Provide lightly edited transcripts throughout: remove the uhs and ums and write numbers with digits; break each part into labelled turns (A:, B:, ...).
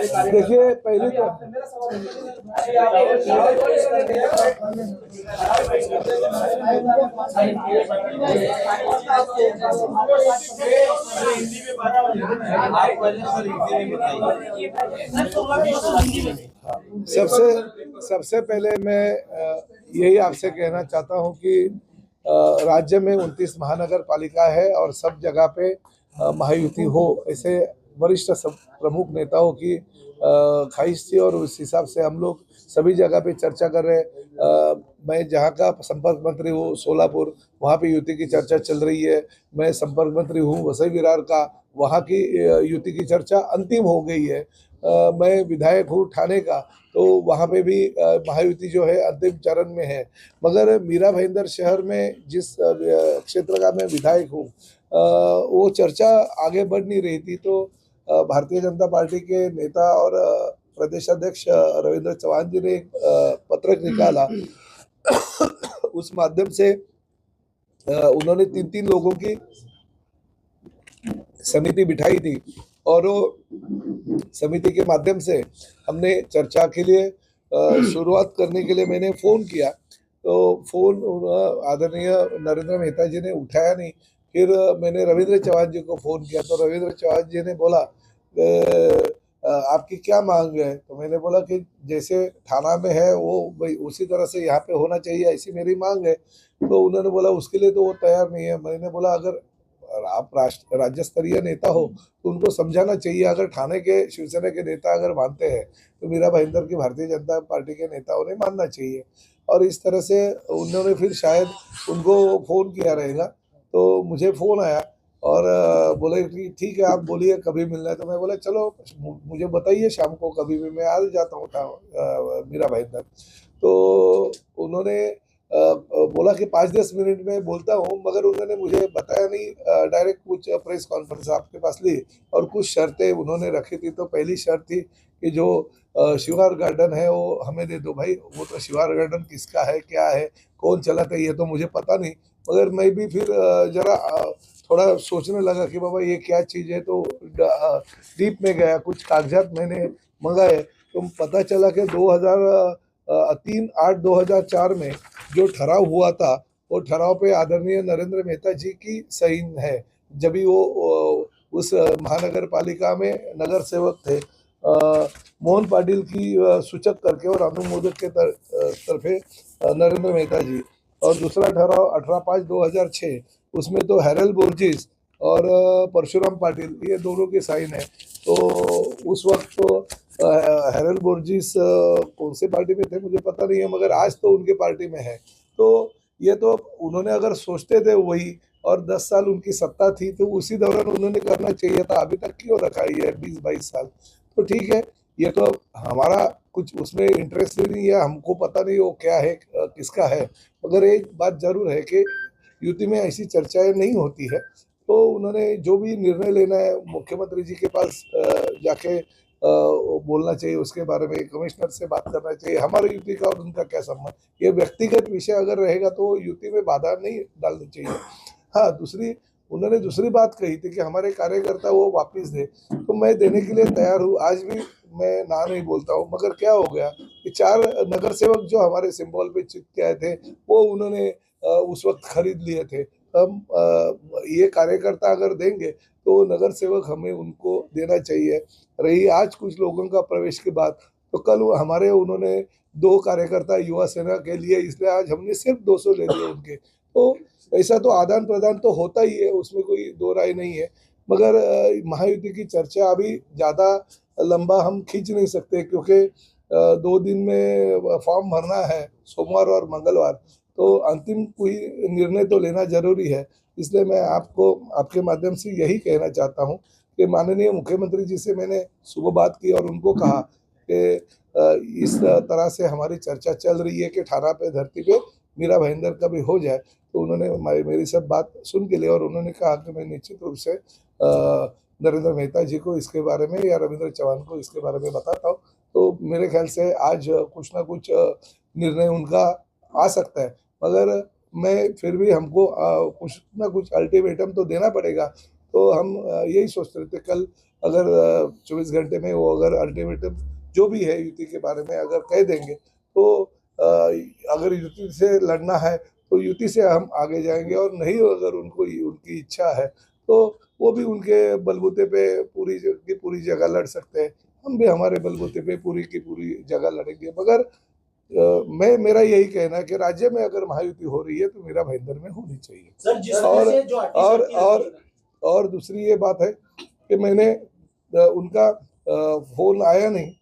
A: देखिए पहले तो सबसे पहले मैं यही आपसे कहना चाहता हूं कि राज्य में 29 महानगर पालिका है और सब जगह पे महायुति हो, ऐसे वरिष्ठ सब प्रमुख नेताओं की ख्वाहिश थी और उस हिसाब से हम लोग सभी जगह पे चर्चा कर रहे हैं। मैं जहाँ का संपर्क मंत्री हूँ सोलापुर, वहाँ पे युति की चर्चा चल रही है। मैं संपर्क मंत्री हूँ वसई विरार का, वहाँ की युति की चर्चा अंतिम हो गई है। मैं विधायक हूँ ठाणे का, तो वहाँ पे भी महायुति जो है अंतिम चरण में है। मगर मीरा भाईंदर शहर में जिस क्षेत्र का मैं विधायक हूँ वो चर्चा आगे बढ़ नहीं रही थी, तो भारतीय जनता पार्टी के नेता और प्रदेश अध्यक्ष रविंद्र चौहान जी ने एक पत्रक निकाला। उस माध्यम से उन्होंने 3 लोगों की समिति बिठाई थी और वो समिति के माध्यम से हमने चर्चा के लिए शुरुआत करने के लिए मैंने फोन किया, तो फोन आदरणीय नरेंद्र मेहता जी ने उठाया नहीं। फिर मैंने रविंद्र चौहान जी को फोन किया, तो रविंद्र चौहान जी ने बोला आपकी क्या मांग है? तो मैंने बोला कि जैसे थाना में है वो भाई उसी तरह से यहाँ पे होना चाहिए, ऐसी मेरी मांग है। तो उन्होंने बोला उसके लिए तो वो तैयार नहीं है। मैंने बोला अगर आप राज्य स्तरीय नेता हो तो उनको समझाना चाहिए। अगर ठाणे के शिवसेना के नेता अगर मानते हैं तो मीरा भाईंदर की भारतीय जनता पार्टी के नेताओं ने मानना चाहिए। और इस तरह से उन्होंने फिर शायद उनको फोन किया रहेगा, तो मुझे फोन आया और बोले कि ठीक है आप बोलिए कभी मिलना है। तो मैं बोला चलो मुझे बताइए, शाम को कभी भी मैं आ जाता हूँ मीरा भाईंदर। तो उन्होंने बोला कि 5-10 मिनट में बोलता हूँ, मगर उन्होंने मुझे बताया नहीं। डायरेक्ट कुछ प्रेस कॉन्फ्रेंस आपके पास ली और कुछ शर्तें उन्होंने रखी थी। तो पहली शर्त थी कि जो शिवार गार्डन है वो हमें दे दो। भाई वो तो शिवार गार्डन किसका है, क्या है, कौन चलाता है, ये तो मुझे पता नहीं। मगर मैं भी फिर जरा थोड़ा सोचने लगा कि बाबा ये क्या चीज़ है, तो डीप में गया, कुछ कागजात मैंने मंगाए। तो पता चला कि 3/8/2004 में जो ठहराव हुआ था वो ठहराव पे आदरणीय नरेंद्र मेहता जी की सही है, जब भी वो उस महानगर पालिका में नगर सेवक थे। मोहन पाटिल की सूचक करके और अनुमोदक के तरफे नरेंद्र मेहता जी। और दूसरा ठहराव 18/5/2006, उसमें तो हैरल बोर्जिस और परशुराम पाटिल ये दोनों के साइन है। तो उस वक्त तो हैरल बोर्जिस कौन से पार्टी में थे मुझे पता नहीं है, मगर आज तो उनके पार्टी में है। तो ये तो उन्होंने अगर सोचते थे वही, और 10 साल उनकी सत्ता थी तो उसी दौरान उन्होंने करना चाहिए था। अभी तक क्यों रखा है 20-22 साल? तो ठीक है, ये तो हमारा कुछ उसमें इंटरेस्ट नहीं है, हमको पता नहीं वो क्या है किसका है। मगर एक बात जरूर है कि युति में ऐसी चर्चाएं नहीं होती है। तो उन्होंने जो भी निर्णय लेना है मुख्यमंत्री जी के पास जाके बोलना चाहिए, उसके बारे में कमिश्नर से बात करना चाहिए। हमारे युति का और उनका क्या संबंध? ये व्यक्तिगत विषय अगर रहेगा तो युति में बाधा नहीं डालनी चाहिए। हाँ, उन्होंने दूसरी बात कही थी कि हमारे कार्यकर्ता वो वापस दे, तो मैं देने के लिए तैयार हूँ। आज भी मैं ना नहीं बोलता हूँ। मगर क्या हो गया कि 4 नगर सेवक जो हमारे सिंबल पे चिपके आए थे वो उन्होंने उस वक्त खरीद लिए थे। हम ये कार्यकर्ता अगर देंगे तो नगर सेवक हमें उनको देना चाहिए। रही आज कुछ लोगों का प्रवेश की बात, तो कल हमारे उन्होंने 2 कार्यकर्ता युवा सेना के लिए, इसलिए आज हमने सिर्फ 200 ले लिए उनके। तो ऐसा तो आदान प्रदान तो होता ही है, उसमें कोई दो राय नहीं है। मगर महायुति की चर्चा अभी ज़्यादा लंबा हम खींच नहीं सकते, क्योंकि 2 दिन में फॉर्म भरना है, सोमवार और मंगलवार। तो अंतिम कोई निर्णय तो लेना जरूरी है। इसलिए मैं आपको आपके माध्यम से यही कहना चाहता हूँ कि माननीय मुख्यमंत्री जी से मैंने सुबह बात की और उनको कहा कि इस तरह से हमारी चर्चा चल रही है कि ठाणा पे धरती पे मीरा भाईंदर का भी हो जाए। तो उन्होंने मेरी सब बात सुन के लिया और उन्होंने कहा कि मैं निश्चित रूप से नरेंद्र मेहता जी को इसके बारे में या रविंद्र चौहान को इसके बारे में बताता हूँ। तो मेरे ख्याल से आज कुछ ना कुछ निर्णय उनका आ सकता है। मगर मैं फिर भी हमको कुछ ना कुछ अल्टीमेटम तो देना पड़ेगा। तो हम यही सोच रहे थे कल अगर 24 घंटे में वो अगर अल्टीमेटम जो भी है युति के बारे में अगर कह देंगे तो अगर युति से लड़ना है तो युति से हम आगे जाएंगे, और नहीं अगर उनको उनकी इच्छा है तो वो भी उनके बलबूते पे पूरी की पूरी जगह लड़ सकते हैं, हम भी हमारे बलबूते पे पूरी की पूरी जगह लड़ेंगे। मगर मेरा यही कहना है कि राज्य में अगर महायुति हो रही है तो मीरा भाईंदर में होनी चाहिए।
B: सर, जिस
A: और
B: तरह से जो
A: और और और दूसरी ये बात है कि मैंने उनका फोन आया नहीं,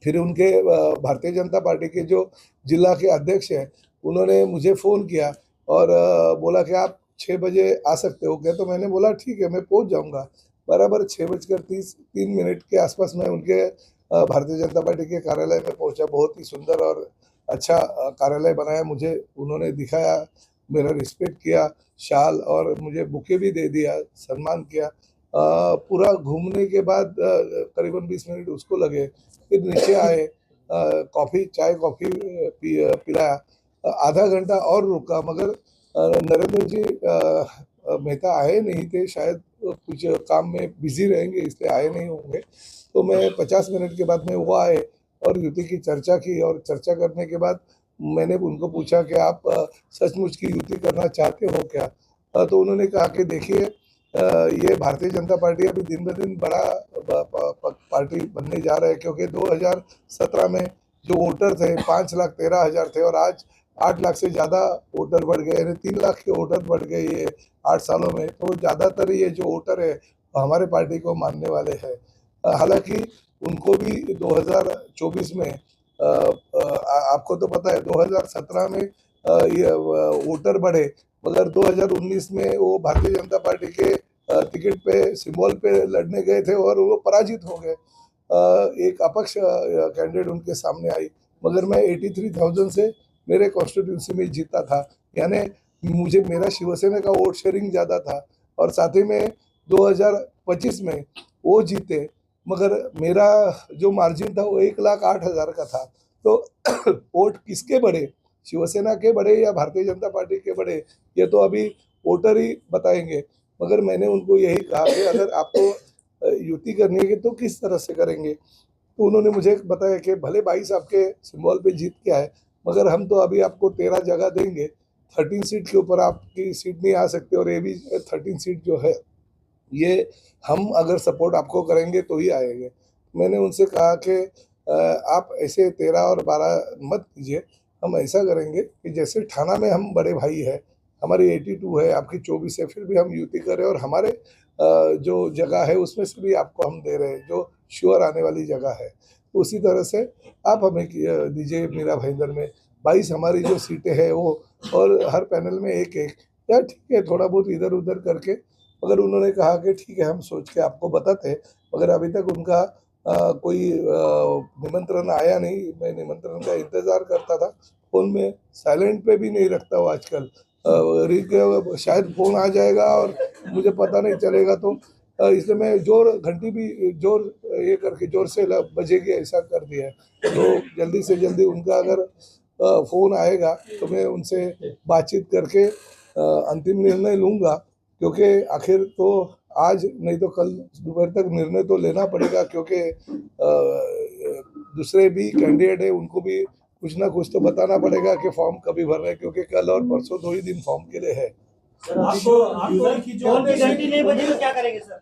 A: फिर उनके भारतीय जनता पार्टी के जो जिला के अध्यक्ष हैं उन्होंने मुझे फ़ोन किया और बोला कि आप 6 बजे आ सकते हो क्या, तो मैंने बोला ठीक है मैं पहुंच जाऊंगा। बराबर 6:30 के आसपास मैं उनके भारतीय जनता पार्टी के कार्यालय में पहुंचा। बहुत ही सुंदर और अच्छा कार्यालय बनाया, मुझे उन्होंने दिखाया, मेरा रिस्पेक्ट किया, शाल और मुझे बुके भी दे दिया, सम्मान किया। पूरा घूमने के बाद करीबन 20 मिनट उसको लगे, फिर नीचे आए, चाय कॉफ़ी पिलाया, आधा घंटा और रुका, मगर नरेंद्र जी मेहता आए नहीं थे, शायद कुछ काम में बिजी रहेंगे इसलिए आए नहीं होंगे। तो मैं 50 मिनट के बाद में वो आए और युति की चर्चा की, और चर्चा करने के बाद मैंने उनको पूछा कि आप सचमुच की युति करना चाहते हो क्या? तो उन्होंने कहा कि देखिए ये भारतीय जनता पार्टी अभी दिन ब दिन बड़ा पार्टी बनने जा रहा है, क्योंकि 2017 में जो वोटर थे 5,13,000 थे और आज 8 लाख से ज़्यादा वोटर बढ़ गए, यानी 3 लाख के वोटर बढ़ गए ये 8 सालों में। तो ज़्यादातर ये जो वोटर है हमारे पार्टी को मानने वाले हैं। हालांकि उनको भी 2024 में आपको तो पता है 2017 में ये वोटर बढ़े, मगर 2019 में वो भारतीय जनता पार्टी के टिकट पे सिंबल पे लड़ने गए थे और वो पराजित हो गए। एक अपक्ष कैंडिडेट उनके सामने आई, मगर मैं 83,000 से मेरे कॉन्स्टिट्यूंसी में जीता था, यानी मुझे मेरा शिवसेना का वोट शेयरिंग ज़्यादा था। और साथ ही में 2025 में वो जीते, मगर मेरा जो मार्जिन था वो 1,08,000 का था। तो वोट किसके बढ़े, शिवसेना के बढ़े या भारतीय जनता पार्टी के बढ़े, ये तो अभी वोटर ही बताएंगे। मगर मैंने उनको यही कहा कि अगर आपको युति करनी है तो किस तरह से करेंगे, तो उन्होंने मुझे बताया कि भले 22 आपके सिंबल पे जीत के आए, मगर हम तो अभी आपको 13 जगह देंगे, 13 सीट के ऊपर आपकी सीट नहीं आ सकते, और ये भी 13 सीट जो है ये हम अगर सपोर्ट आपको करेंगे तो ही आएंगे। मैंने उनसे कहा कि आप ऐसे 13 और 12 मत कीजिए, हम ऐसा करेंगे कि जैसे ठाणा में हम बड़े भाई है, हमारी 82 है, आपकी 24 है, फिर भी हम युति करें, और हमारे जो जगह है उसमें से भी आपको हम दे रहे हैं जो श्योर आने वाली जगह है। तो उसी तरह से आप हमें दीजिए मीरा भाईंदर में 22 हमारी जो सीटें हैं वो, और हर पैनल में एक एक, या ठीक है थोड़ा बहुत इधर उधर करके। मगर उन्होंने कहा कि ठीक है हम सोच के आपको बताते हैं, मगर अभी तक उनका कोई निमंत्रण आया नहीं। मैं निमंत्रण का इंतज़ार करता था, फ़ोन में साइलेंट पे भी नहीं रखता वो आजकल, शायद फ़ोन आ जाएगा और मुझे पता नहीं चलेगा, तो इसलिए मैं घंटी भी ये करके जोर से बजेगी ऐसा कर दिया है। तो जल्दी से जल्दी उनका अगर फ़ोन आएगा तो मैं उनसे बातचीत करके अंतिम निर्णय लूँगा, क्योंकि आखिर तो आज नहीं तो कल दोपहर तक निर्णय तो लेना पड़ेगा, क्योंकि दूसरे भी कैंडिडेट है उनको भी कुछ ना कुछ तो बताना पड़ेगा कि फॉर्म कभी भर रहे हैं, क्योंकि कल और परसों 2 ही दिन फॉर्म के लिए है।
B: क्या करेंगे सर?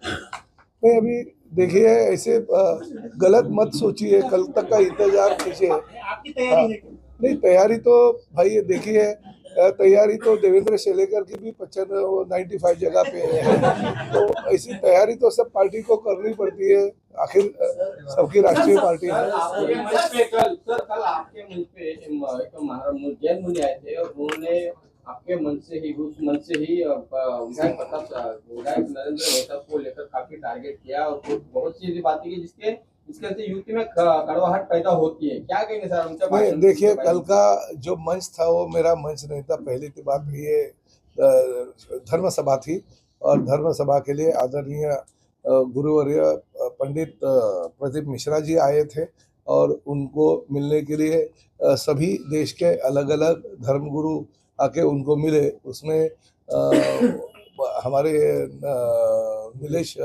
A: नहीं अभी देखिए ऐसे गलत मत सोचिए, कल तक का इंतजार कीजिए।
B: आपकी तैयारी है?
A: नहीं तैयारी तो भाई ये देखिए, तैयारी तो देवेंद्र शेलेकर की भी 95 जगह पे है, तो ऐसी तैयारी तो सब पार्टी को करनी पड़ती है, आखिर सबकी राष्ट्रीय पार्टी है।
C: कल आपके मंच पे एक जैन मुनि आए थे और उन्होंने आपके मन से ही उस मन से ही विधायक नरेंद्र मेहता को लेकर काफी टारगेट किया और बहुत सी ऐसी बातें की इसके अंदर युति में कड़वाहट पैदा होती है। क्या कहेंगे सर उनका?
A: नहीं देखिए कल का जो मंच था वो मेरा मंच नहीं था। पहली तो बात ये धर्म सभा थी, और धर्म सभा के लिए आदरणीय गुरुवर्य पंडित प्रदीप मिश्रा जी आए थे, और उनको मिलने के लिए सभी देश के अलग अलग धर्मगुरु आके उनको मिले। उसमें हमारे नीलेश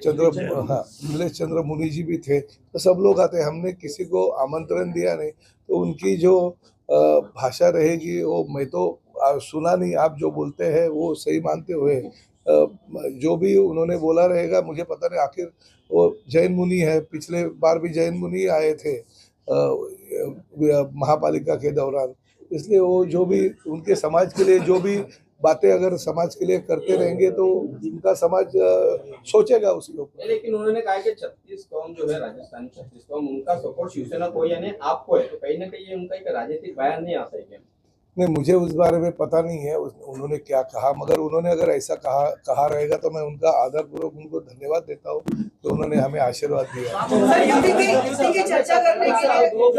A: चंद्र मुनि जी भी थे, तो सब लोग आते। हमने किसी को आमंत्रण दिया नहीं, तो उनकी जो भाषा रहेगी वो मैं तो सुना नहीं, आप जो बोलते हैं वो सही मानते हुए जो भी उन्होंने बोला रहेगा, मुझे पता नहीं। आखिर वो जैन मुनि है, पिछले बार भी जैन मुनि आए थे महापालिका के दौरान, इसलिए वो जो भी उनके समाज के लिए जो भी बातें अगर समाज के लिए करते रहेंगे तो उनका समाज सोचेगा उसके ऊपर।
C: लेकिन उन्होंने कहा कि 36 कौम जो है राजस्थान 36 कौम उनका सपोर्ट शिवसेना को यानी आपको है, तो कहीं ना कहीं ये उनका एक राजनीतिक बयान नहीं आता है क्या?
A: नहीं, मुझे उस बारे में पता नहीं है उन्होंने क्या कहा, मगर उन्होंने अगर ऐसा कहा रहेगा तो मैं उनका आदरपूर्वक उनको धन्यवाद देता हूँ कि उन्होंने हमें आशीर्वाद दिया।
B: सर, युति की चर्चा करने के लिए जो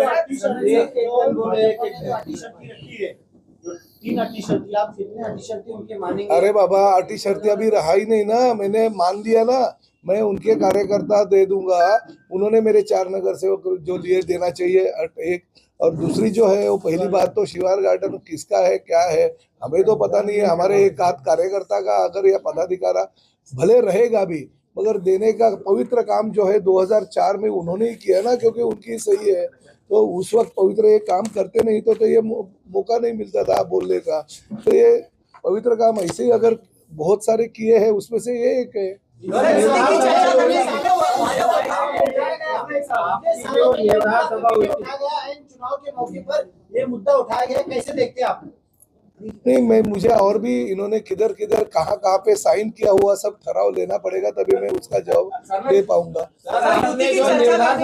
B: 3 अटी शर्ती, आप कितने अटी शर्ती उनके मानेंगे?
A: अरे बाबा, अटी शर्ती अभी रहा ही नहीं ना, मैंने मान लिया ना, मैं उनके कार्यकर्ता दे दूंगा। उन्होंने मेरे 4 नगर सेवक जो लिए देना चाहिए एक, और दूसरी जो है वो पहली बात तो शिवार गार्डन किसका है क्या है हमें तो पता नहीं है। हमारे एक आध कार्यकर्ता का अगर यह पदाधिकारी भले रहेगा भी, मगर देने का पवित्र काम जो है 2004 में उन्होंने ही किया ना, क्योंकि उनकी सही है। तो उस वक्त पवित्र ये काम करते नहीं तो ये मौका नहीं मिलता था बोलने का। तो ये पवित्र काम ऐसे ही अगर बहुत सारे किए हैं, उसमें से ये एक है।
B: चुनाव के मौके पर ये मुद्दा उठाया गया, कैसे देखते हैं आप?
A: नहीं, मुझे और भी इन्होंने किधर किधर कहाँ पे साइन किया हुआ सब ठहराव लेना पड़ेगा, तभी मैं उसका जवाब दे पाऊंगा।
C: आपने जो निर्धार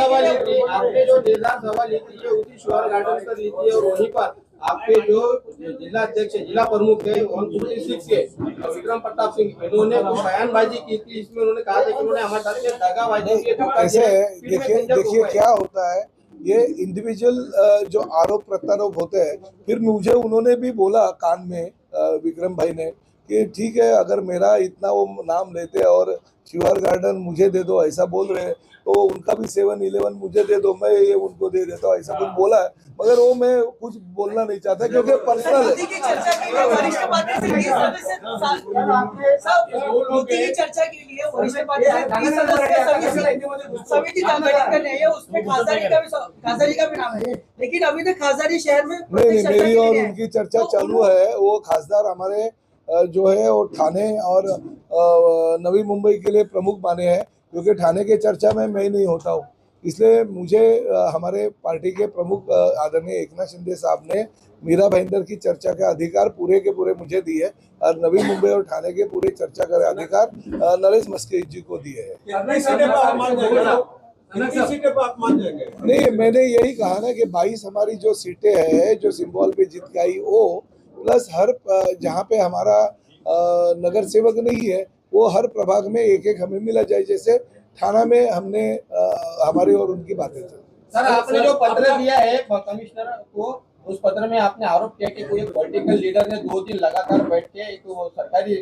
C: सभा ली थी, उसी शिवार गार्डन पर ली थी, और वहीं पर आपके जो जिला अध्यक्ष जिला प्रमुख थे 156 के विक्रम प्रताप सिंह, इन्होंने बयानबाजी की थी। इसमें उन्होंने कहा था कि उन्होंने हमारे साथ दगाबाजी की है।
A: ऐसे है, देखिए क्या होता है, ये इंडिविजुअल जो आरोप प्रत्यारोप होते हैं, फिर मुझे उन्होंने भी बोला कान में विक्रम भाई ने कि ठीक है, अगर मेरा इतना वो नाम लेते और शिवार गार्डन मुझे दे दो ऐसा बोल रहे हैं, तो उनका भी 7-11 मुझे दे दो, मैं ये उनको दे देता हूँ, ऐसा कुछ बोला है। मगर वो मैं कुछ बोलना नहीं चाहता क्योंकि पर्सनल है।
B: चर्चा के लिए वरिष्ठ पार्टी के समिति का गठन करने है, उसमें खासदारी का भी नाम है, लेकिन अभी तक खासदारी शहर में
A: नहीं, मेरी और उनकी चर्चा चालू है। वो खासदार हमारे जो है वो ठाणे और नवी मुंबई के लिए प्रमुख माने हैं, क्योंकि ठाणे के चर्चा में मैं नहीं होता हूँ। इसलिए मुझे हमारे पार्टी के प्रमुख आदरणीय एकनाथ शिंदे साहब ने मीरा भाईंदर की चर्चा के अधिकार पूरे के पूरे मुझे दिए, और नवी मुंबई और ठाणे के पूरे चर्चा के अधिकार नरेश मस्के जी को दिए हैं। नहीं, मैंने यही कहा ना कि 22 हमारी जो सीटें हैं जो सिंबल पे जीत के आई, वो प्लस हर जहाँ पे हमारा नगर सेवक नहीं है वो हर प्रभाग में एक हमें मिला जाए। जैसे थाना में हमने हमारी और उनकी बातें चल।
C: सर, आपने जो पत्र दिया है कमिश्नर को, उस पत्र में आपने आरोप किया कि कोई पॉलिटिकल लीडर ने 2 दिन लगातार बैठ के एक सरकारी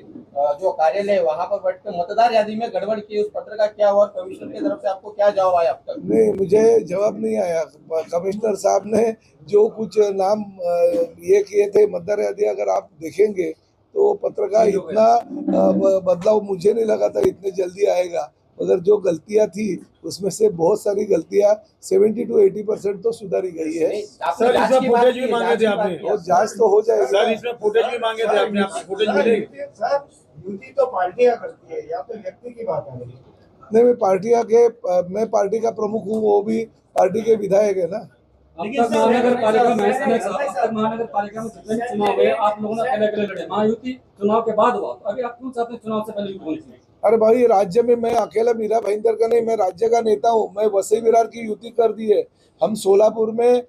C: जो कार्यालय है वहां पर बैठ के मतदार यादी में गड़बड़ की। उस पत्र का क्या हुआ, कमिश्नर की तरफ से आपको क्या जवाब आया अब तक?
A: नहीं, मुझे जवाब नहीं आया। कमिश्नर साहब ने जो कुछ नाम ये किए थे मतदार यादी, अगर आप देखेंगे तो पत्र का इतना बदलाव मुझे नहीं लगा था इतने जल्दी आएगा। मगर जो गलतियां थी उसमें से बहुत सारी गलतियां 70 to 80% तो सुधारी गई है।
D: सर, इसमें फुटेज भी मांगे थे आपने?
A: वो जांच तो हो जाएगी।
D: सर, इसमें फुटेज भी मांगे थे आपने, आपको फुटेज मिलेगी?
E: सर, युति तो पार्टियां करती है, या तो व्यक्ति की बात आ रही है?
A: नहीं, मैं पार्टी का प्रमुख हूँ, वो भी पार्टी के विधायक है ना।
F: अब तक महानगर पालिका में जितने भी चुनाव हुए आप लोगों ने अलग अलग लड़े, महायुति चुनाव के बाद हुआ, अभी आप क्यों चाहते हैं चुनाव से पहले युति होनी चाहिए?
A: अरे भाई, राज्य में मैं अकेला मीरा भाईंदर का नहीं, मैं राज्य का नेता हूँ। मैं वसई विरार की युति कर दी है। हम सोलापुर में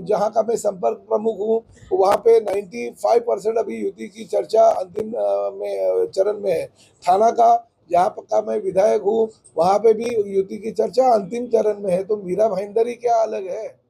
A: जहाँ का मैं संपर्क प्रमुख हूँ, वहाँ पे 95% अभी युति की चर्चा अंतिम चरण में है। थाना का जहाँ का मैं विधायक हूँ, वहाँ पे भी युति की चर्चा अंतिम चरण में है। तो मीरा भाईंदर ही क्या अलग है?